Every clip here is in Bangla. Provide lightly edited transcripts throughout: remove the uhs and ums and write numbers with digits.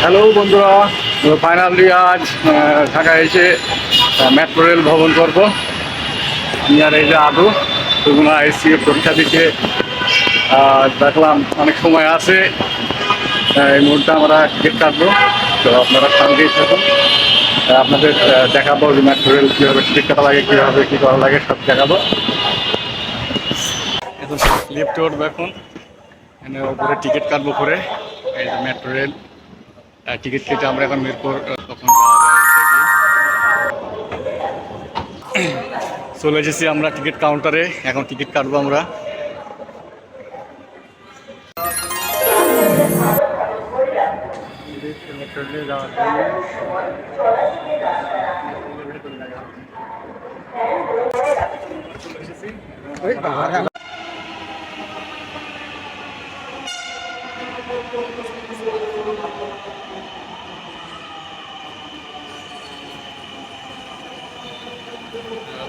হ্যালো বন্ধুরা, ফাইনালি আজ ঢাকায় এসে মেট্রো রেল ভ্রমণ করবো। আমি আর এই যে আদু দুগুণা এসছি পরীক্ষা দিতে। দেখলাম অনেক সময় আছে, এই মুহূর্তে আমরা টিকিট কাটবো। তো আপনারা সঙ্গেই থাকুন, আপনাদের দেখাবো যে মেট্রো রেল কীভাবে টিকিট কাটা লাগে, কীভাবে কী করা লাগে সব দেখাবো। এখন লিফটে উঠবো, এখন এখানে ওপরে টিকিট কাটবো করে। এই যে মেট্রো রেল টিকিট কেটে আমরা এখন মিরপুর কখন যাওয়া যায় দেখি। চলে এসেছি আমরা টিকিট কাউন্টারে, এখন টিকিট কাটবো আমরা।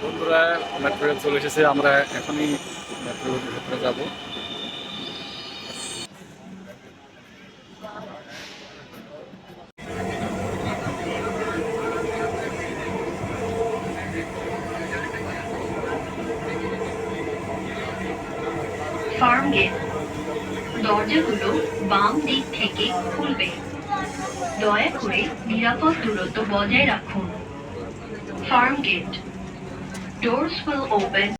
বন্ধুরা, মেট্রো রেল চলে এসেছে, আমরা এখনই মেট্রো রেলের ভেতরে যাবো। ফার্ম গেট, দরজাগুলো বাম দিক থেকে খুলবে। দয়া করে নিরাপদ দূরত্ব বজায় রাখুন। Farm Gate, doors will open